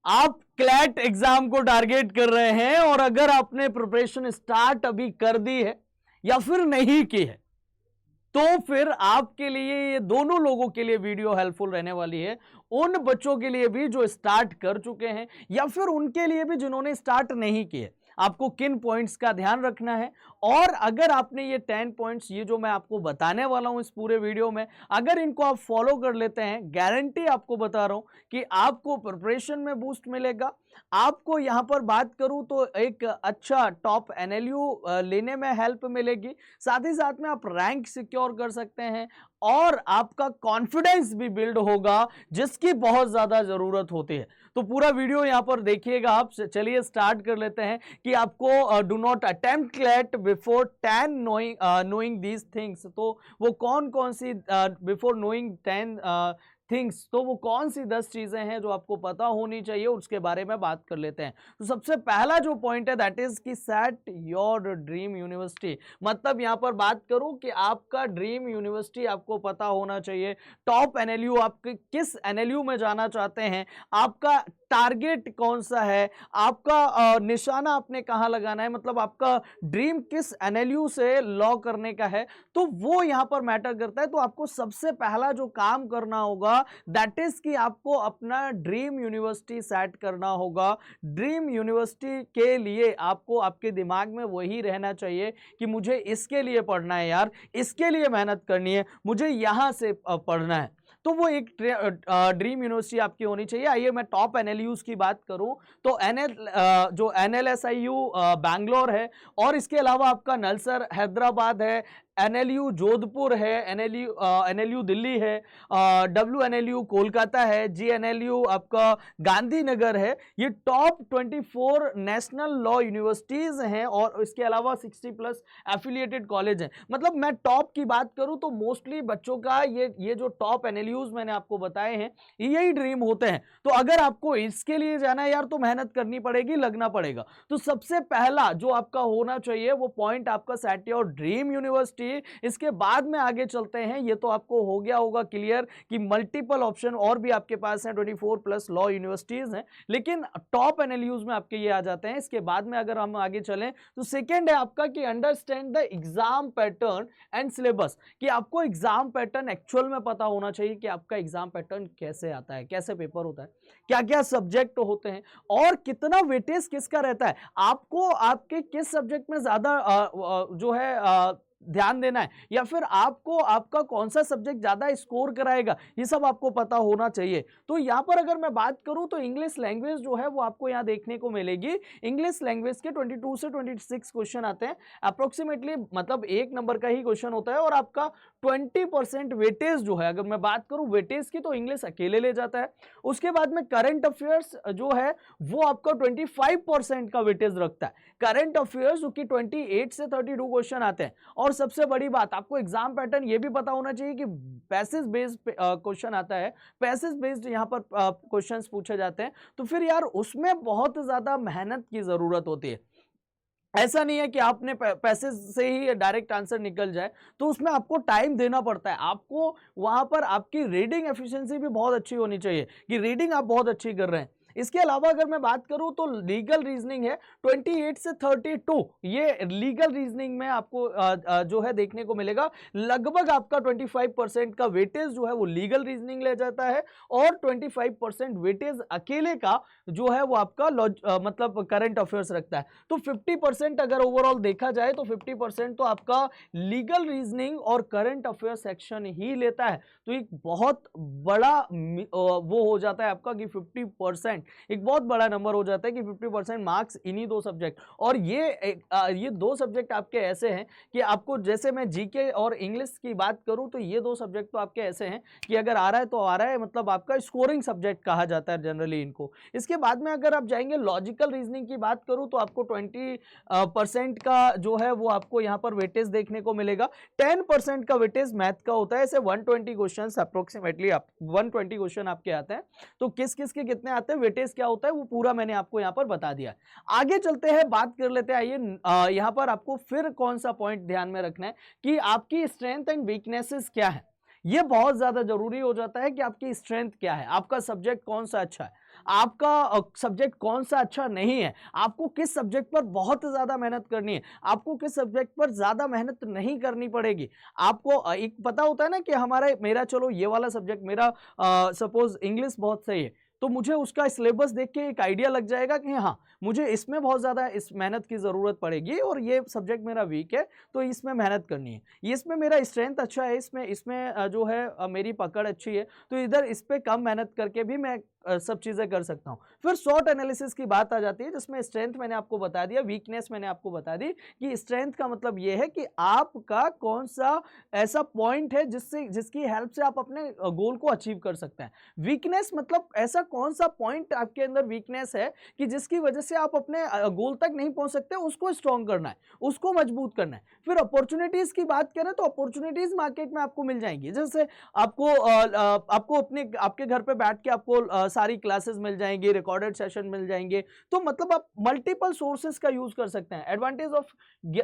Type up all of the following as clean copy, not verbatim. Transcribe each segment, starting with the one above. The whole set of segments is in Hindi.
आप क्लैट एग्जाम को टारगेट कर रहे हैं और अगर आपने प्रिपरेशन स्टार्ट अभी कर दी है या फिर नहीं की है, तो फिर आपके लिए ये दोनों लोगों के लिए वीडियो हेल्पफुल रहने वाली है। उन बच्चों के लिए भी जो स्टार्ट कर चुके हैं या फिर उनके लिए भी जिन्होंने स्टार्ट नहीं किए, आपको किन पॉइंट्स का ध्यान रखना है। और अगर आपने ये 10 पॉइंट्स, ये जो मैं आपको बताने वाला हूं इस पूरे वीडियो में, अगर इनको आप फॉलो कर लेते हैं, गारंटी आपको बता रहा हूं कि आपको प्रिपरेशन में बूस्ट मिलेगा। आपको यहां पर बात करूं तो एक अच्छा टॉप एनएलयू लेने में हेल्प मिलेगी, साथ ही साथ में आप रैंक सिक्योर कर सकते हैं और आपका कॉन्फिडेंस भी बिल्ड होगा, जिसकी बहुत ज्यादा जरूरत होती है। तो पूरा वीडियो यहां पर देखिएगा आप। चलिए स्टार्ट कर लेते हैं कि आपको do not attempt CLAT before 10 knowing these things. तो वो कौन कौन सी बिफोर नोइंग 10 थिंग्स, तो वो कौन सी 10 चीजें हैं जो आपको पता होनी चाहिए, उसके बारे में बात कर लेते हैं। तो सबसे पहला जो पॉइंट है दैट इज कि सेट योर ड्रीम यूनिवर्सिटी। मतलब यहां पर बात करूं कि आपका ड्रीम यूनिवर्सिटी आपको पता होना चाहिए। टॉप एनएलयू, आप किस एनएलयू में जाना चाहते हैं, आपका टारगेट कौन सा है, आपका निशाना आपने कहां लगाना है, मतलब आपका ड्रीम किस एनएलयू से लॉ करने का है, तो वो यहां पर मैटर करता है। तो आपको सबसे पहला जो काम करना होगा दैट इज कि आपको अपना ड्रीम यूनिवर्सिटी सेट करना होगा। ड्रीम यूनिवर्सिटी के लिए आपको आपके दिमाग में वही रहना चाहिए कि मुझे इसके लिए पढ़ना है यार, इसके लिए मेहनत करनी है, मुझे यहां से पढ़ना है। तो वो एक ड्रीम यूनिवर्सिटी आपकी होनी चाहिए। आइए मैं टॉप एनएलयूज की बात करूं तो जो एनएलएसआईयू बैंगलोर है, और इसके अलावा आपका नलसर हैदराबाद है, एनएलयू जोधपुर है, एनएलयू दिल्ली है, डब्ल्यूएनएलयू कोलकाता है, जीएनएलयू आपका गांधीनगर है। ये टॉप 24 नेशनल लॉ यूनिवर्सिटीज हैं और इसके अलावा 60 प्लस एफिलिएटेड कॉलेज हैं। मतलब मैं टॉप की बात करूं तो मोस्टली बच्चों का ये जो टॉप एनएलयूज मैंने आपको बताए हैं, यही ड्रीम होते हैं। तो अगर आपको इसके लिए जाना है यार, तो मेहनत करनी पड़ेगी, लगना पड़ेगा। तो सबसे पहला जो आपका होना चाहिए वो पॉइंट आपका सेट योर ड्रीम यूनिवर्सिटी। इसके बाद में आगे चलते हैं। ये तो आपको हो गया होगा क्लियर कि मल्टीपल ऑप्शन और भी आपके पास हैं, 24 प्लस लॉ यूनिवर्सिटीज हैं, लेकिन टॉप एनएलयूज में आपके ये आ जाते हैं। इसके बाद में अगर हम आगे चलें तो सेकेंड है आपका कि understand the exam pattern and syllabus. कि आपको एग्जाम पैटर्न एक्चुअल में पता होना चाहिए कि आपका एग्जाम पैटर्न कैसे आता है, कैसे पेपर होता है, क्या क्या सब्जेक्ट होते हैं और कितना वेटेज किसका रहता है, आपको आपके किस सब्जेक्ट में ज्यादा जो है ध्यान देना है, या फिर आपको आपका कौन सा सब्जेक्ट ज्यादा स्कोर कराएगा, ये सब आपको पता होना चाहिए। तो यहां पर अगर मैं बात करूं तो इंग्लिश लैंग्वेज जो है वो आपको यहां देखने को मिलेगी। इंग्लिश लैंग्वेज के 22 से 26 क्वेश्चन आते हैं अप्रोक्सीमेटली, मतलब एक नंबर का ही क्वेश्चन होता है। और आपका 20% वेटेज जो है, अगर मैं बात करूं वेटेज की, तो इंग्लिश अकेले ले जाता है। उसके बाद में करंट अफेयर्स जो है वो आपका 25% का वेटेज रखता है। करंट अफेयर्स जो कि 28 से 32 क्वेश्चन आते हैं। और सबसे बड़ी बात, आपको एग्जाम पैटर्न ये भी पता होना चाहिए कि पैसेज बेस्ड क्वेश्चन आता है, पैसेज बेस्ड यहां पर क्वेश्चंस पूछे जाते हैं। तो फिर यार उसमें बहुत ज्यादा मेहनत की जरूरत होती है। ऐसा नहीं है कि आपने पैसेज से ही डायरेक्ट आंसर निकल जाए, तो उसमें आपको टाइम देना पड़ता है। आपको वहां पर आपकी रीडिंग एफिशिएंसी भी बहुत अच्छी होनी चाहिए कि रीडिंग आप बहुत अच्छी कर रहे हैं। इसके अलावा अगर मैं बात करूं तो लीगल रीजनिंग है 28 से 32, ये लीगल रीजनिंग में आपको जो है देखने को मिलेगा। लगभग आपका 25% का वेटेज जो है वो लीगल रीजनिंग ले जाता है और 25% वेटेज अकेले का जो है वो आपका मतलब करंट अफेयर्स रखता है। तो 50% अगर ओवरऑल देखा जाए तो 50% तो आपका लीगल रीजनिंग और करंट अफेयर सेक्शन ही लेता है। तो एक बहुत बड़ा वो हो जाता है आपका कि 50%, एक बहुत बड़ा नंबर हो जाता है कि 50% मार्क्स इन्हीं दो सब्जेक्ट। और ये दो सब्जेक्ट आपके ऐसे हैं कि आपको, जैसे मैं जीके और इंग्लिश की बात करूं तो ये दो सब्जेक्ट तो आपके ऐसे हैं कि अगर आ रहा है तो आ रहा है, मतलब आपका स्कोरिंग सब्जेक्ट कहा जाता है जनरली इनको। इसके बाद में अगर आप जाएंगे लॉजिकल रीजनिंग की बात करूं तो आपको 20% का जो है वो आपको यहां पर वेटेज देखने को मिलेगा। 10% का वेटेज मैथ का होता है। ऐसे 120 क्वेश्चन अप्रोक्सीमेटली 120 क्वेश्चन आपके आते हैं। तो किस किस के कितने आते हैं, वेटेज क्या होता है, वो पूरा मैंने आपको यहां पर बता दिया। आगे चलते हैं, बात कर लेते हैं। आइए यहां पर आपको फिर कौन सा पॉइंट ध्यान में रखना है कि आपकी स्ट्रेंथ एंड वीकनेसेस क्या है। ये बहुत ज्यादा जरूरी हो जाता है कि आपकी स्ट्रेंथ क्या है, आपका सब्जेक्ट कौन सा अच्छा है, आपका सब्जेक्ट कौन सा अच्छा नहीं है, आपको किस सब्जेक्ट पर बहुत ज्यादा मेहनत करनी है, आपको किस सब्जेक्ट पर ज्यादा मेहनत नहीं करनी पड़ेगी। आपको एक पता होता है ना कि मेरा चलो ये वाला सब्जेक्ट मेरा सपोज इंग्लिश बहुत सही है, तो मुझे उसका सिलेबस देख के एक आइडिया लग जाएगा कि हाँ मुझे इसमें बहुत ज़्यादा इस मेहनत की ज़रूरत पड़ेगी और ये सब्जेक्ट मेरा वीक है तो इसमें मेहनत करनी है, ये इसमें मेरा स्ट्रेंथ अच्छा है, इसमें इसमें जो है मेरी पकड़ अच्छी है, तो इधर इस पर कम मेहनत करके भी मैं सब चीज़ें कर सकता हूँ। फिर शॉर्ट एनालिसिस की बात आ जाती है जिसमें स्ट्रेंथ मैंने आपको बता दिया, वीकनेस मैंने आपको बता दी कि स्ट्रेंथ का मतलब ये है कि आपका कौन सा ऐसा पॉइंट है जिसकी हेल्प से आप अपने गोल को अचीव कर सकते हैं। वीकनेस मतलब ऐसा कौन सा पॉइंट आपके अंदर वीकनेस है कि जिसकी वजह से आप अपने गोल तक नहीं पहुंच सकते, उसको स्ट्रॉन्ग करना है, उसको मजबूत करना है। फिर अपॉर्चुनिटीज की बात करें तो अपॉर्चुनिटीज मार्केट में आपको मिल जाएंगी, जैसे आपको अपने आपके घर पे बैठ के आपको सारी क्लासेस मिल जाएंगी, रिकॉर्डेड सेशन मिल जाएंगे, तो मतलब आप मल्टीपल सोर्सेज का यूज कर सकते हैं। Advantage of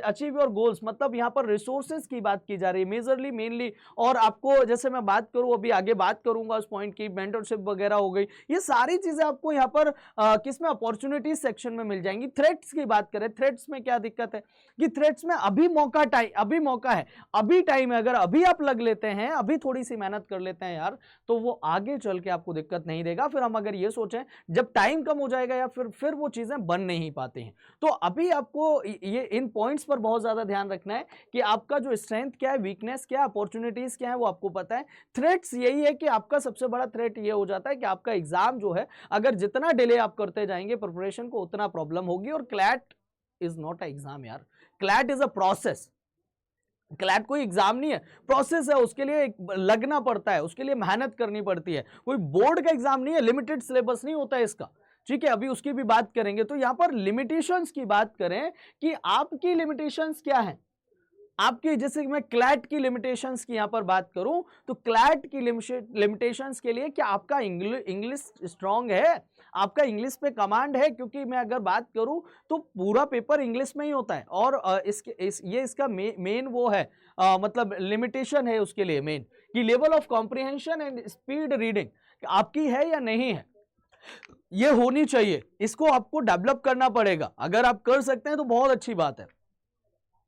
achieve your goals मतलब यहाँ पर रिसोर्सेज की बात की जा रही है मेजरली मेनली, और आपको जैसे मैं बात करूं अभी आगे बात करूंगा उस पॉइंट की, मेंटरशिप वगैरह हो गई, ये सारी चीजें आपको यहाँ पर किसमें अपॉर्चुनिटीज सेक्शन में मिल जाएंगी। थ्रेट्स की बात करें, थ्रेट्स में क्या दिक्कत है कि थ्रेट्स में अभी मौका है, अभी टाइम है, अगर अभी आप लग लेते हैं, अभी थोड़ी सी मेहनत कर लेते हैं यार, तो वो आगे चल के आपको दिक्कत नहीं देगा। फिर हम अगर ये सोचें जब टाइम कम हो जाएगा या फिर वो चीजें बन नहीं पाती हैं, तो अभी आपको ये इन पॉइंट्स पर बहुत ज्यादा ध्यान रखना है कि आपका जो स्ट्रेंथ क्या है, वीकनेस क्या है, अपॉर्चुनिटीज क्या है, वो आपको पता है। थ्रेट्स यही है कि आपका सबसे बड़ा थ्रेट ये हो जाता है कि आपका एग्जाम जो है अगर जितना डिले आप करते जाएंगे प्रिपरेशन को उतना प्रॉब्लम होगी। और CLAT is not a exam यार, CLAT is a process, CLAT कोई एग्जाम नहीं है, प्रोसेस है, उसके लिए लगना पड़ता है, उसके लिए मेहनत करनी पड़ती है, कोई बोर्ड का एग्जाम नहीं है, लिमिटेड सिलेबस नहीं होता है इसका, ठीक है, अभी उसकी भी बात करेंगे। तो यहां पर लिमिटेशंस की बात करें कि आपकी लिमिटेशंस क्या है, आपकी जैसे मैं क्लैट की लिमिटेशंस की यहां पर बात करूं तो क्लैट की लिमिटेशंस के लिए क्या आपका इंग्लिश स्ट्रांग है, आपका इंग्लिश पे कमांड है, क्योंकि मैं अगर बात करूं तो पूरा पेपर इंग्लिश में ही होता है, और ये इसका मेन वो है मतलब लिमिटेशन है उसके लिए मेन कि level of comprehension and speed reading आपकी है या नहीं है, ये होनी चाहिए, इसको आपको डेवलप करना पड़ेगा। अगर आप कर सकते हैं तो बहुत अच्छी बात है,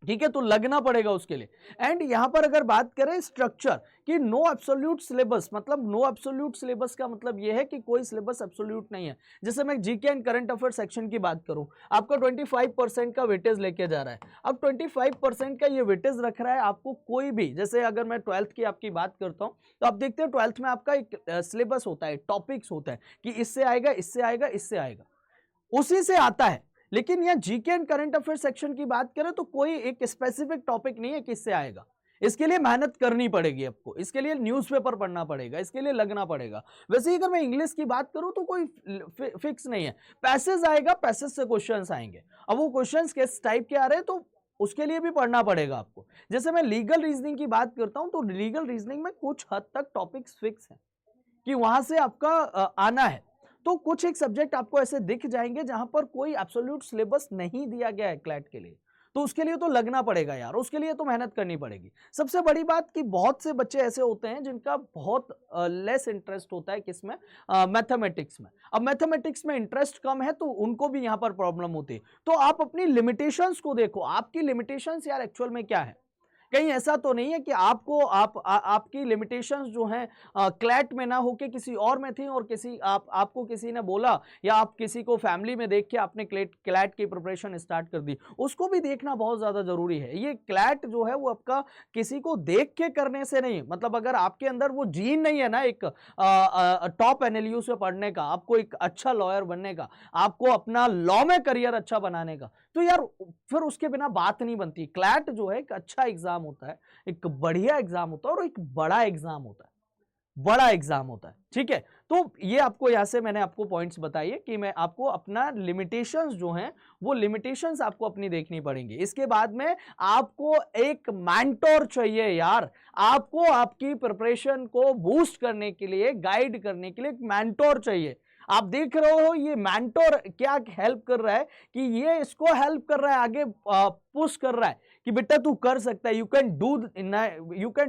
ठीक है, तो लगना पड़ेगा उसके लिए। एंड यहां पर अगर बात करें स्ट्रक्चर कि नो एब्सोल्यूट सिलेबस, मतलब नो एब्सोल्यूट सिलेबस का मतलब यह है कि कोई सिलेबस एब्सोल्यूट नहीं है। जैसे मैं GK and current affair section की बात करूं, आपका 25% का वेटेज लेके जा रहा है, अब 25% का ये वेटेज रख रहा है आपको कोई भी, जैसे अगर मैं 12th की आपकी बात करता हूं तो आप देखते हैं 12th में आपका एक सिलेबस होता है, टॉपिक्स होता है कि इससे आएगा, इससे आएगा, इससे आएगा, उसी से आता है। लेकिन यहां GK and current affair section की बात करें तो कोई एक स्पेसिफिक टॉपिक नहीं है किससे आएगा, इसके लिए मेहनत करनी पड़ेगी आपको, इसके लिए न्यूज़पेपर पढ़ना पड़ेगा, इसके लिए लगना पड़ेगा। वैसे ही अगर मैं इंग्लिश की बात करूं तो कोई फिक्स नहीं है, पैसेज आएगा, पैसेज से क्वेश्चंस आएंगे, अब वो क्वेश्चंस किस टाइप के आ रहे हैं तो उसके लिए भी पढ़ना पड़ेगा आपको। जैसे मैं लीगल रीजनिंग की बात करता हूं तो लीगल रीजनिंग में कुछ हद तक टॉपिक्स फिक्स है कि वहां से आपका आना है, तो कुछ एक सब्जेक्ट आपको ऐसे दिख जाएंगे जहां पर कोई एब्सोल्यूट सिलेबस नहीं दिया गया है क्लैट के लिए, तो उसके लिए तो लगना पड़ेगा यार, उसके लिए तो मेहनत करनी पड़ेगी। सबसे बड़ी बात कि बहुत से बच्चे ऐसे होते हैं जिनका बहुत लेस इंटरेस्ट होता है किसमें, मैथमेटिक्स में। अब मैथमेटिक्स में इंटरेस्ट कम है तो उनको भी यहां पर प्रॉब्लम होती है। तो आप अपनी लिमिटेशंस को देखो, आपकी लिमिटेशंस यार एक्चुअल में क्या है, कहीं ऐसा तो नहीं है कि आपकी लिमिटेशंस जो हैं क्लैट में ना होके किसी और में थी, और आपको किसी ने बोला या आप किसी को फैमिली में देख के आपने क्लैट की प्रिपरेशन स्टार्ट कर दी, उसको भी देखना बहुत ज़्यादा ज़रूरी है। ये क्लैट जो है वो आपका किसी को देख के करने से नहीं, मतलब अगर आपके अंदर वो जीन नहीं है ना एक टॉप एनएलयू से पढ़ने का, आपको एक अच्छा लॉयर बनने का, आपको अपना लॉ में करियर अच्छा बनाने का, तो यार फिर उसके बिना बात नहीं बनती। क्लैट जो है एक अच्छा एग्जाम होता है, एक बढ़िया एग्जाम होता है, और एक बड़ा एग्जाम होता है, बड़ा एग्जाम होता है, ठीक है। तो ये आपको यहां से मैंने आपको पॉइंट्स बताइए कि मैं आपको अपना लिमिटेशंस जो हैं वो लिमिटेशंस आपको अपनी देखनी पड़ेंगी। इसके बाद में आपको एक मेंटोर चाहिए यार, आपको आपकी प्रिपरेशन को बूस्ट करने के लिए, गाइड करने के लिए एक मेंटोर चाहिए। आप देख रहे हो ये मेंटोर क्या हेल्प कर रहा है कि ये इसको हेल्प कर रहा है, आगे पुश कर रहा है कि बेटा तू कर सकता है, यू कैन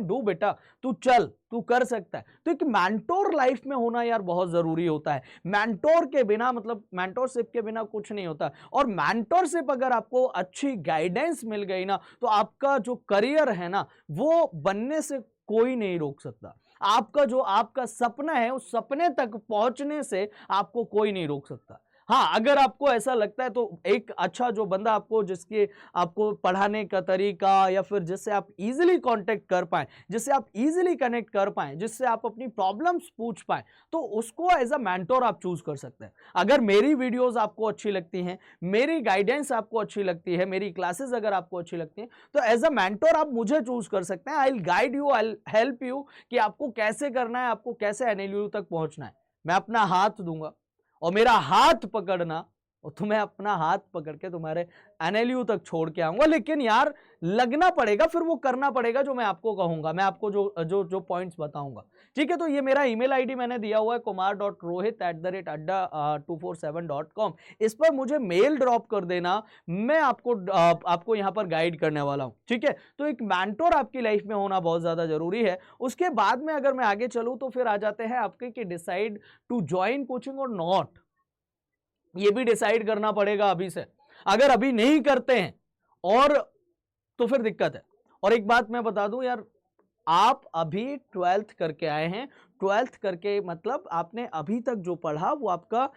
डू बेटा, तू चल, तू कर सकता है। तो एक मेंटोर लाइफ में होना यार बहुत जरूरी होता है। मेंटोर के बिना मतलब मेंटोरशिप के बिना कुछ नहीं होता। और मेंटोरशिप अगर आपको अच्छी गाइडेंस मिल गई ना, तो आपका जो करियर है ना वो बनने से कोई नहीं रोक सकता। आपका सपना है, उस सपने तक पहुंचने से आपको कोई नहीं रोक सकता। हाँ, अगर आपको ऐसा लगता है तो एक अच्छा जो बंदा जिसके आपको पढ़ाने का तरीका या फिर जिससे आप इजीली कांटेक्ट कर पाए, जिससे आप इजीली कनेक्ट कर पाए, जिससे आप अपनी प्रॉब्लम्स पूछ पाए, तो उसको एज अ मेंटोर आप चूज कर सकते हैं। अगर मेरी वीडियोस आपको अच्छी लगती हैं, मेरी गाइडेंस आपको अच्छी लगती है, मेरी क्लासेस अगर आपको अच्छी लगती हैं, तो एज अ मेंटोर आप मुझे चूज कर सकते हैं। I will guide you, I will help you कि आपको कैसे करना है, आपको कैसे एनएलयू तक पहुंचना है। मैं अपना हाथ दूंगा और मेरा हाथ पकड़ना, और तुम्हें अपना हाथ पकड़ के तुम्हारे एनएलयू तक छोड़ के आऊंगा। लेकिन यार लगना पड़ेगा, फिर वो करना पड़ेगा जो मैं आपको कहूंगा, मैं आपको जो पॉइंट्स बताऊंगा। ठीक है, तो ये मेरा ईमेल आईडी मैंने दिया हुआ है kumar.rohit@247.com। इस पर मुझे मेल ड्रॉप कर देना, मैं आपको यहां पर गाइड करने वाला हूं। ठीक है, तो एक मेंटोर आपकी लाइफ में होना बहुत ज्यादा जरूरी है। उसके बाद में अगर मैं आगे चलूं तो फिर आ जाते हैं आपके कि डिसाइड टू ज्वाइन कोचिंग और नॉट। ये भी डिसाइड करना पड़ेगा अभी से। अगर अभी नहीं करते हैं और तो फिर दिक्कत है। और एक बात मैं बता दूं यार, आप अभी 12th करके आए हैं। 12th करके मतलब आपने अभी तक जो पढ़ा वो आपका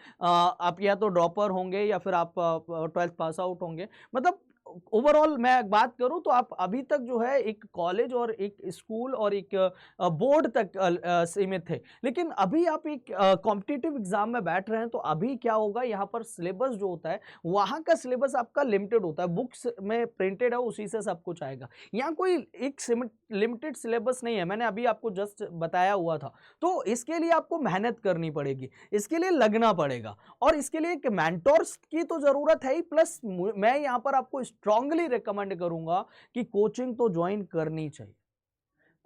आप या तो ड्रॉपर होंगे या फिर आप 12th पास आउट होंगे। मतलब ओवरऑल मैं बात करूं तो आप अभी तक जो है एक कॉलेज और एक स्कूल और एक बोर्ड तक सीमित थे। लेकिन अभी आप एक कॉम्पिटिटिव एग्जाम में बैठ रहे हैं, तो अभी क्या होगा, यहाँ पर सिलेबस जो होता है वहां का सिलेबस आपका लिमिटेड होता है, बुक्स में प्रिंटेड है उसी से सब कुछ आएगा। यहाँ कोई एक लिमिटेड सिलेबस नहीं है, मैंने अभी आपको जस्ट बताया हुआ था। तो इसके लिए आपको मेहनत करनी पड़ेगी, इसके लिए लगना पड़ेगा, और इसके लिए एक मेंटोर्स की तो जरूरत है ही। प्लस मैं यहाँ पर आपको स्ट्रांगली रिकमेंड करूंगा कि कोचिंग तो ज्वाइन करनी चाहिए,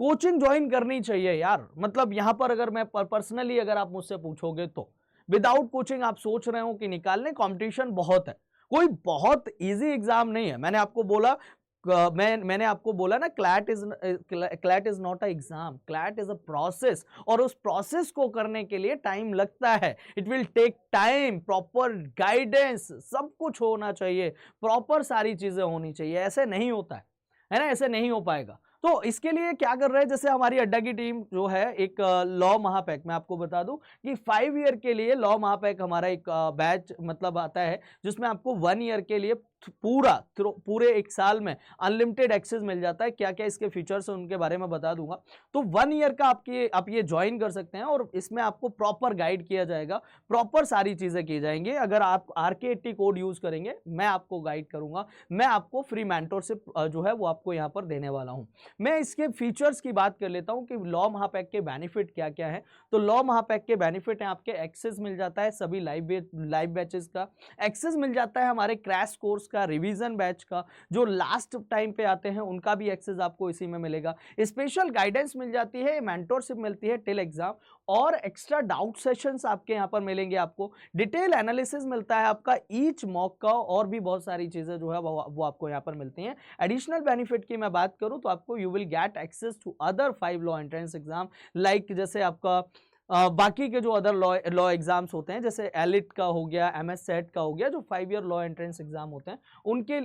कोचिंग ज्वाइन करनी चाहिए यार। मतलब यहां पर अगर मैं पर्सनली अगर आप मुझसे पूछोगे तो विदाउट कोचिंग आप सोच रहे हो कि निकालने, कंपटीशन बहुत है, कोई बहुत इजी एग्जाम नहीं है। मैंने आपको बोला मैंने आपको बोला ना, CLAT is not a exam, CLAT is a process, और उस प्रोसेस को करने के लिए टाइम लगता है। It will take time, proper guidance, सब कुछ होना चाहिए, प्रॉपर सारी चीजें होनी चाहिए। ऐसे नहीं होता है ना, ऐसे नहीं हो पाएगा। तो इसके लिए क्या कर रहे हैं, जैसे हमारी अड्डा की टीम जो है एक लॉ महापैक, मैं आपको बता दूं कि 5 ईयर के लिए लॉ महापैक हमारा एक बैच मतलब आता है, जिसमें आपको 1 ईयर के लिए पूरे एक साल में अनलिमिटेड एक्सेस मिल जाता है। क्या क्या इसके फीचर्स हैं उनके बारे में बता दूंगा। तो 1 ईयर का आप ये ज्वाइन कर सकते हैं, और इसमें आपको प्रॉपर गाइड किया जाएगा, प्रॉपर सारी चीजें की जाएंगी। अगर आप RK80 कोड यूज करेंगे, मैं आपको गाइड करूंगा, मैं आपको फ्री मेंटोरशिप जो है वो आपको यहाँ पर देने वाला हूँ। मैं इसके फीचर्स की बात कर लेता हूँ कि लॉ महापैक के बेनिफिट क्या क्या है। तो लॉ महापैक के बेनिफिट है, आपके एक्सेस मिल जाता है सभी लाइव बैचेस का, एक्सेस मिल जाता है हमारे क्रैश कोर्स का, रिवीजन बैच का, जो लास्ट टाइम पे आते हैं उनका भी एक्सेस आपको इसी में मिलेगा। स्पेशल गाइडेंस मिल जाती है, मेंटोरशिप मिलती है टिल एग्जाम, और एक्स्ट्रा डाउट सेशंस आपके यहाँ पर मिलेंगे, आपको डिटेल एनालिसिस मिलता है आपका ईच मॉक का, और भी बहुत सारी चीजें जो है वो आपको यहाँ पर मिलती हैं। एडिशनल बेनिफिट की मैं बात करूं तो आपको you will get access to other 5 law entrance exam, like जैसे आपका बाकी के जो अदर लॉ एग्जाम्स होते हैं, जैसे एलिट का हो गया, MS सेट का हो गया, जो 5 ईयर लॉ एंट्रेंस एग्जाम होते हैं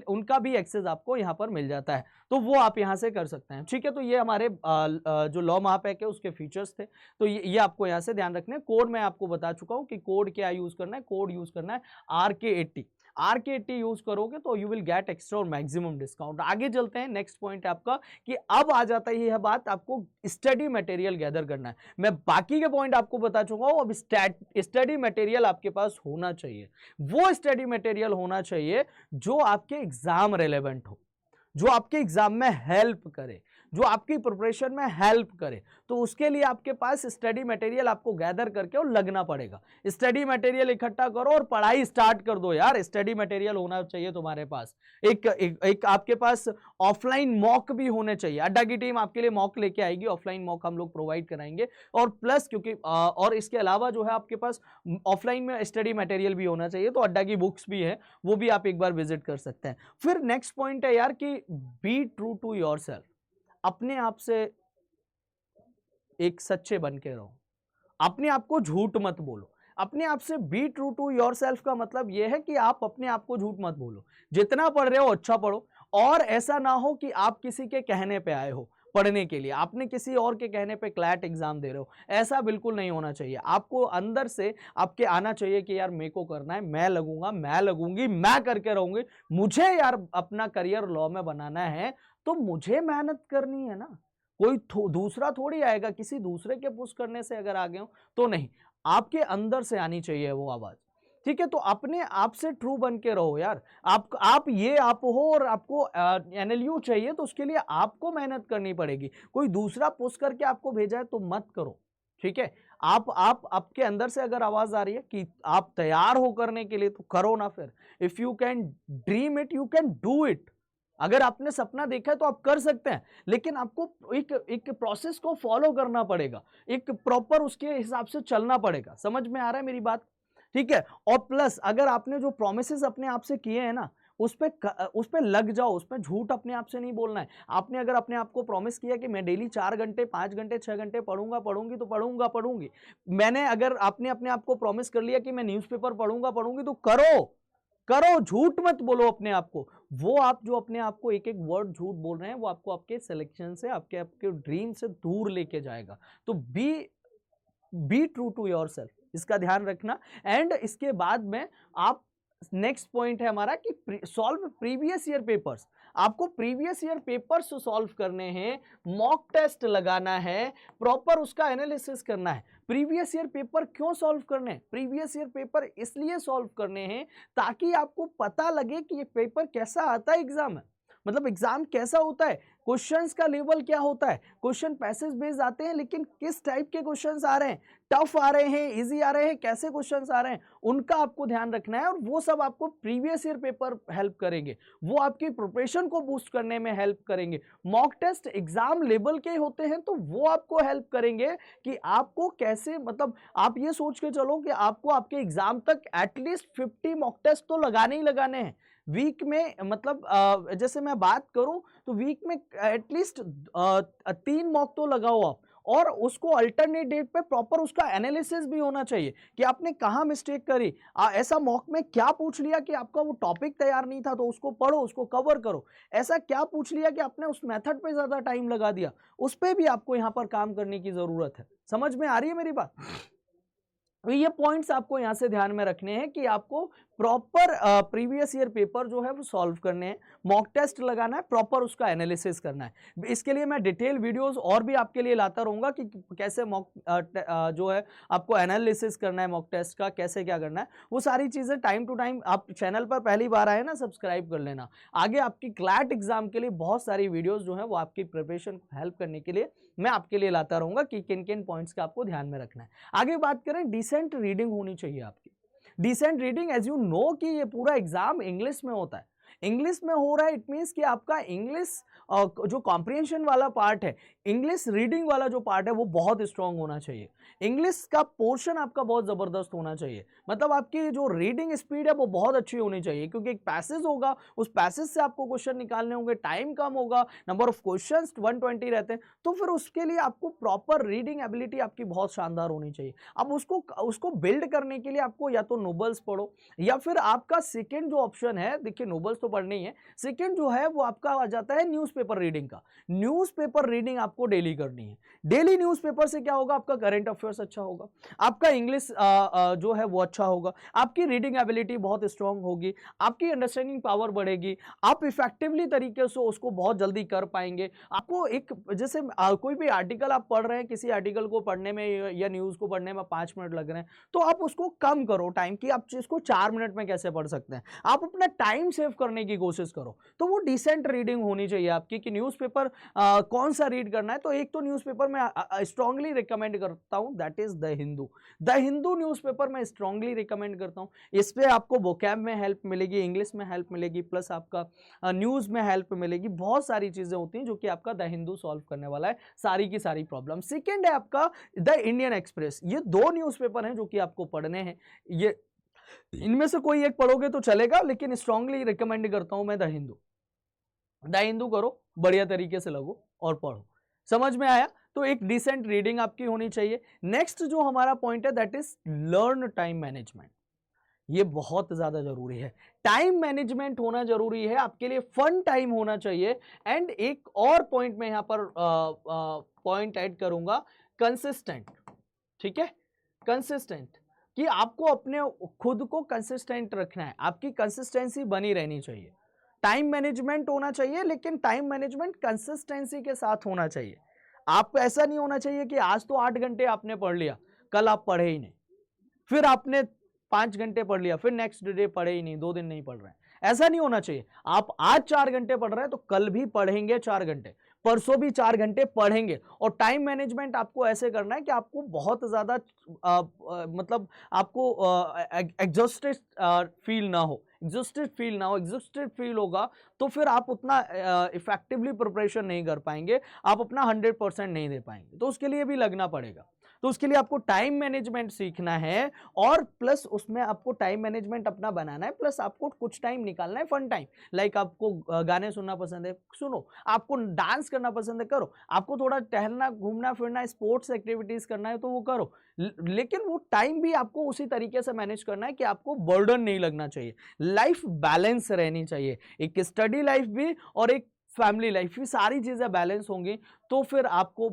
उनका भी एक्सेस आपको यहाँ पर मिल जाता है, तो वो आप यहाँ से कर सकते हैं। ठीक है, तो ये हमारे जो लॉ महापैक है उसके फीचर्स थे, तो ये आपको यहाँ से ध्यान रखना है। कोड मैं आपको बता चुका हूँ कि कोड क्या यूज करना है, कोड यूज करना है RK80। RK80 यूज करोगे तो यू विल गेट एक्स्ट्रा और मैक्सिमम डिस्काउंट। आगे चलते हैं, नेक्स्ट पॉइंट आपका कि अब आ जाता है यह बात, आपको स्टडी मटेरियल गैदर करना है। मैं बाकी के पॉइंट आपको बता चुका हूं, अब स्टडी मटेरियल आपके पास होना चाहिए। वो स्टडी मटेरियल होना चाहिए जो आपके एग्जाम रेलेवेंट हो, जो आपके एग्जाम में हेल्प करे, जो आपकी प्रिपरेशन में हेल्प करे। तो उसके लिए आपके पास स्टडी मटेरियल आपको गैदर करके और लगना पड़ेगा। स्टडी मटेरियल इकट्ठा करो और पढ़ाई स्टार्ट कर दो यार। स्टडी मटेरियल होना चाहिए तुम्हारे पास। एक आपके पास ऑफलाइन मॉक भी होने चाहिए। अड्डा की टीम आपके लिए मॉक लेके आएगी, ऑफलाइन मॉक हम लोग प्रोवाइड कराएंगे। और प्लस क्योंकि और इसके अलावा जो है आपके पास ऑफलाइन में स्टडी मटेरियल भी होना चाहिए, तो अड्डा की बुक्स भी है, वो भी आप एक बार विजिट कर सकते हैं। फिर नेक्स्ट पॉइंट है यार कि बी ट्रू टू योरसेल्फ। अपने आप से एक सच्चे बन के रहो, अपने आप को झूठ मत बोलो। अपने आप से बी ट्रू टू योरसेल्फ का मतलब यह है कि आप अपने आप को झूठ मत बोलो। जितना पढ़ रहे हो अच्छा पढ़ो, और ऐसा ना हो कि आप किसी के कहने पे आए हो पढ़ने के लिए, आपने किसी और के कहने पे क्लैट एग्जाम दे रहे हो, ऐसा बिल्कुल नहीं होना चाहिए। आपको अंदर से आपके आना चाहिए कि यार मेरे को करना है, मैं लगूंगा, मैं लगूंगी, मैं करके रहूंगी, मुझे यार अपना करियर लॉ में बनाना है, तो मुझे मेहनत करनी है ना। कोई दूसरा थोड़ी आएगा, किसी दूसरे के पुश करने से अगर आ गए हो तो नहीं, आपके अंदर से आनी चाहिए वो आवाज। ठीक है, तो अपने आप से ट्रू बन के रहो यार। आप ये आप हो और आपको एनएलयू चाहिए, तो उसके लिए आपको मेहनत करनी पड़ेगी। कोई दूसरा पुश करके आपको भेजा है तो मत करो। ठीक है, आप आपके अंदर से अगर आवाज आ रही है कि आप तैयार हो करने के लिए, तो करो ना। फिर if you can dream it, you can do it. अगर आपने सपना देखा है तो आप कर सकते हैं, लेकिन आपको एक प्रोसेस को फॉलो करना पड़ेगा, एक प्रॉपर उसके हिसाब से चलना पड़ेगा। समझ में आ रहा है मेरी बात? ठीक है, और प्लस अगर आपने जो प्रोमिसेस अपने आप से किए हैं ना, उस पे लग जाओ, उस पे झूठ अपने आप से नहीं बोलना है। आपने अगर अपने आप को प्रॉमिस किया कि मैं डेली 4 घंटे 5 घंटे 6 घंटे पढ़ूंगा पढ़ूंगी, तो पढ़ूंगी। मैंने अगर आपने अपने आप को प्रॉमिस कर लिया कि मैं न्यूज़पेपर पढ़ूंगा पढ़ूंगी, तो करो, झूठ मत बोलो अपने आप को। वो आप जो अपने आप को एक एक वर्ड झूठ बोल रहे हैं, वो आपको आपके सिलेक्शन से, आपके ड्रीम से दूर लेके जाएगा। तो बी ट्रू टू योरसेल्फ, इसका ध्यान रखना। एंड इसके बाद में आप नेक्स्ट पॉइंट है हमारा कि सॉल्व प्रीवियस ईयर पेपर्स। आपको प्रीवियस ईयर पेपर्स सॉल्व करने हैं, मॉक टेस्ट लगाना है, प्रॉपर उसका एनालिसिस करना है। प्रीवियस ईयर पेपर क्यों सॉल्व करने हैं? प्रीवियस ईयर पेपर इसलिए सॉल्व करने हैं ताकि आपको पता लगे कि ये पेपर कैसा आता है एग्जाम में, मतलब एग्जाम कैसा होता है, क्वेश्चंस का लेवल क्या होता है। क्वेश्चन पैसेज बेस्ड आते हैं, लेकिन किस टाइप के क्वेश्चंस आ रहे हैं, टफ आ रहे हैं, इजी आ रहे हैं, कैसे क्वेश्चंस आ रहे हैं, उनका आपको ध्यान रखना है। और वो सब आपको प्रीवियस ईयर पेपर हेल्प करेंगे, वो आपकी प्रिपरेशन को बूस्ट करने में हेल्प करेंगे। मॉक टेस्ट एग्जाम लेवल के होते हैं, तो वो आपको हेल्प करेंगे कि आपको कैसे, मतलब आप ये सोच के चलो कि आपको आपके एग्जाम तक एटलीस्ट 50 मॉक टेस्ट तो लगाने ही लगाने हैं वीक में। मतलब जैसे मैं बात करूं तो वीक में एटलीस्ट 3 मॉक तो लगाओ आप, और उसको अल्टरनेट डेट पे प्रॉपर उसका एनालिसिस भी होना चाहिए कि आपने कहाँ मिस्टेक करी। ऐसा मॉक में क्या पूछ लिया कि आपका वो टॉपिक तैयार नहीं था, तो उसको पढ़ो, उसको कवर करो। ऐसा क्या पूछ लिया कि आपने उस मेथड पे ज्यादा टाइम लगा दिया, उस पर भी आपको यहाँ पर काम करने की जरूरत है। समझ में आ रही है मेरी बात? तो ये पॉइंट्स आपको यहां से ध्यान में रखने हैं कि आपको प्रॉपर प्रीवियस ईयर पेपर जो है वो सॉल्व करने हैं, मॉक टेस्ट लगाना है, प्रॉपर उसका एनालिसिस करना है। इसके लिए मैं डिटेल वीडियोस और भी आपके लिए लाता रहूंगा कि कैसे मॉक जो है आपको एनालिसिस करना है, मॉक टेस्ट का कैसे क्या करना है। वो सारी चीजें टाइम टू टाइम, आप चैनल पर पहली बार आए ना, सब्सक्राइब कर लेना। आगे आपकी क्लैट एग्जाम के लिए बहुत सारी वीडियोज जो है वो आपकी प्रिपरेशन को हेल्प करने के लिए मैं आपके लिए लाता रहूंगा कि किन किन पॉइंट्स का आपको ध्यान में रखना है। आगे बात करें, डिसेंट रीडिंग होनी चाहिए आपकी। Decent reading, as you know कि ये पूरा एग्जाम इंग्लिश में होता है, इंग्लिश में हो रहा है। इट मीन्स कि आपका इंग्लिश जो कॉम्प्रिहेंशन वाला पार्ट है, इंग्लिश रीडिंग वाला जो पार्ट है, वो बहुत स्ट्रांग होना चाहिए। इंग्लिश का पोर्शन आपका बहुत जबरदस्त होना चाहिए, मतलब आपकी जो रीडिंग स्पीड है वो बहुत अच्छी होनी चाहिए, क्योंकि एक पैसेज होगा, उस पैसेज से आपको क्वेश्चन निकालने होंगे, टाइम कम होगा, नंबर ऑफ क्वेश्चंस 120 रहते हैं, तो फिर उसके लिए आपको प्रॉपर रीडिंग एबिलिटी आपकी बहुत शानदार होनी चाहिए। अब उसको बिल्ड करने के लिए आपको या तो नोबल्स पढ़ो, या फिर आपका सेकेंड जो ऑप्शन है, देखिए नोबल्स तो पढ़ने ही है, सेकेंड जो है वो आपका आ जाता है न्यूज़पेपर रीडिंग का। न्यूज़पेपर रीडिंग आपको आपको डेली करनी है। डेली न्यूज़पेपर से क्या होगा, आपका करंट अफेयर्स अच्छा होगा, आपका इंग्लिश जो है वो अच्छा होगा, आपकी रीडिंग एबिलिटी बहुत स्ट्रांग होगी, आपकी अंडरस्टैंडिंग पावर बढ़ेगी, आप इफेक्टिवली तरीके से उसको बहुत जल्दी कर पाएंगे। आपको एक जैसे कोई भी आर्टिकल आप पढ़ रहे हैं, किसी आर्टिकल को पढ़ने में या न्यूज़ को पढ़ने में 5 मिनट लग रहे हैं, तो आप उसको कम करो टाइम की, आप इसको 4 मिनट में कैसे पढ़ सकते हैं, आप अपना टाइम सेव करने की कोशिश करो। तो वो डिसेंट रीडिंग होनी चाहिए आपकी कि न्यूज़पेपर कौन सा रीड करना है। तो एक तो न्यूज़पेपर मैं स्ट्रांगली रिकमेंड करता हूं, that is the Hindu. The Hindu newspaper मैं स्ट्रांगली रिकमेंड करता हूं। इस पे आपको वोकैब में हेल्प मिलेगी, इंग्लिश में हेल्प मिलेगी, प्लस आपका न्यूज़ में हेल्प मिलेगी। बहुत सारी चीजें होती हैं जो कि आपका द हिंदू सॉल्व करने वाला है सारी की सारी प्रॉब्लम। सेकेंड है आपका द इंडियन एक्सप्रेस। ये 2 न्यूज़पेपर हैं जो कि आपको पढ़ने हैं। ये इनमें से कोई एक पढ़ोगे तो चलेगा, लेकिन स्ट्रांगली रिकमेंड करता हूं मैं द हिंदू। द हिंदू करो, बढ़िया तरीके से लगो और पढ़ो। समझ में आया? तो एक डिसेंट रीडिंग आपकी होनी चाहिए। नेक्स्ट जो हमारा पॉइंट है that is learn time management. ये बहुत ज्यादा जरूरी है, टाइम मैनेजमेंट होना जरूरी है आपके लिए, फन टाइम होना चाहिए। एंड एक और पॉइंट मैं यहां पर पॉइंट ऐड करूंगा, कंसिस्टेंट। ठीक है, कंसिस्टेंट, कि आपको अपने खुद को कंसिस्टेंट रखना है, आपकी कंसिस्टेंसी बनी रहनी चाहिए। टाइम मैनेजमेंट होना चाहिए, लेकिन टाइम मैनेजमेंट कंसिस्टेंसी के साथ होना चाहिए। आप ऐसा नहीं होना चाहिए कि आज तो 8 घंटे आपने पढ़ लिया, कल आप पढ़े ही नहीं, फिर आपने 5 घंटे पढ़ लिया, फिर नेक्स्ट डे पढ़े ही नहीं, 2 दिन नहीं पढ़ रहे हैं। ऐसा नहीं होना चाहिए। आप आज 4 घंटे पढ़ रहे हैं तो कल भी पढ़ेंगे 4 घंटे, परसों भी 4 घंटे पढ़ेंगे। और टाइम मैनेजमेंट आपको ऐसे करना है कि आपको बहुत ज्यादा मतलब आपको एग्जॉस्टेड फील ना हो। एग्जॉस्टेड फील होगा तो फिर आप उतना इफेक्टिवली प्रिपरेशन नहीं कर पाएंगे, आप अपना 100% नहीं दे पाएंगे। तो उसके लिए भी लगना पड़ेगा। तो उसके लिए आपको टाइम मैनेजमेंट सीखना है, और प्लस उसमें आपको टाइम मैनेजमेंट अपना बनाना है, प्लस आपको कुछ टाइम निकालना है फन टाइम। लाइक आपको गाने सुनना पसंद है, सुनो, आपको डांस करना पसंद है, करो, आपको थोड़ा टहलना, घूमना फिरना, स्पोर्ट्स एक्टिविटीज करना है तो वो करो। लेकिन वो टाइम भी आपको उसी तरीके से मैनेज करना है कि आपको बर्डन नहीं लगना चाहिए, लाइफ बैलेंस रहनी चाहिए। एक स्टडी लाइफ भी और एक फैमिली लाइफ भी, सारी चीजें बैलेंस होंगी तो फिर आपको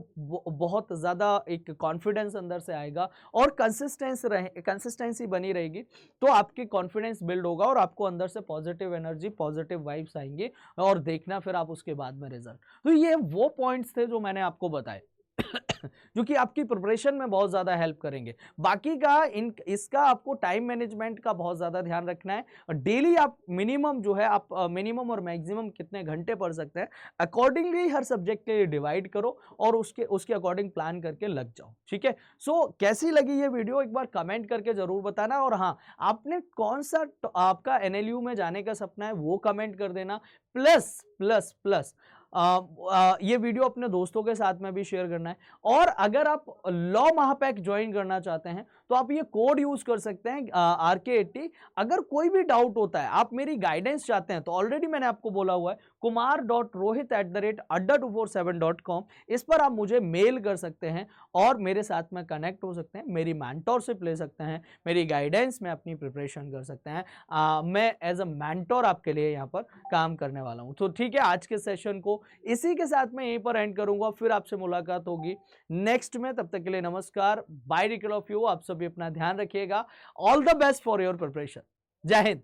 बहुत ज्यादा एक कॉन्फिडेंस अंदर से आएगा, और कंसिस्टेंसी बनी रहेगी तो आपकी कॉन्फिडेंस बिल्ड होगा, और आपको अंदर से पॉजिटिव एनर्जी, पॉजिटिव वाइब्स आएंगी, और देखना फिर आप उसके बाद में रिजल्ट। तो ये वो पॉइंट्स थे जो मैंने आपको बताए जो कि आपकी प्रिपरेशन में बहुत ज्यादा हेल्प करेंगे। बाकी का इसका आपको टाइम मैनेजमेंट का बहुत ज्यादा ध्यान रखना है, और डेली आप मिनिमम जो है, आप मिनिमम और मैक्सिमम कितने घंटे पढ़ सकते हैं, अकॉर्डिंगली हर सब्जेक्ट के लिए डिवाइड करो, और उसके अकॉर्डिंग प्लान करके लग जाओ। ठीक है, सो कैसी लगी ये वीडियो एक बार कमेंट करके जरूर बताना। और हाँ, आपने कौन सा आपका एनएलयू में जाने का सपना है वो कमेंट कर देना। प्लस प्लस प्लस ये वीडियो अपने दोस्तों के साथ में भी शेयर करना है। और अगर आप लॉ महापैक ज्वाइन करना चाहते हैं तो आप ये कोड यूज कर सकते हैं RK80। अगर कोई भी डाउट होता है, आप मेरी गाइडेंस चाहते हैं, तो ऑलरेडी मैंने आपको बोला हुआ है kumar.rohit@adda247.com, इस पर आप मुझे मेल कर सकते हैं और मेरे साथ में कनेक्ट हो सकते हैं, मेरी मेंटरशिप ले सकते हैं, मेरी गाइडेंस में अपनी प्रिपरेशन कर सकते हैं। मैं एज अ मेंटर आपके लिए यहाँ पर काम करने वाला हूँ। तो ठीक है, आज के सेशन को इसी के साथ मैं यहीं पर एंड करूंगा, फिर आपसे मुलाकात होगी नेक्स्ट में। तब तक के लिए नमस्कार, बाय, ऑफ यू। आप सभी अपना ध्यान रखिएगा। All the best for your preparation. जय हिंद।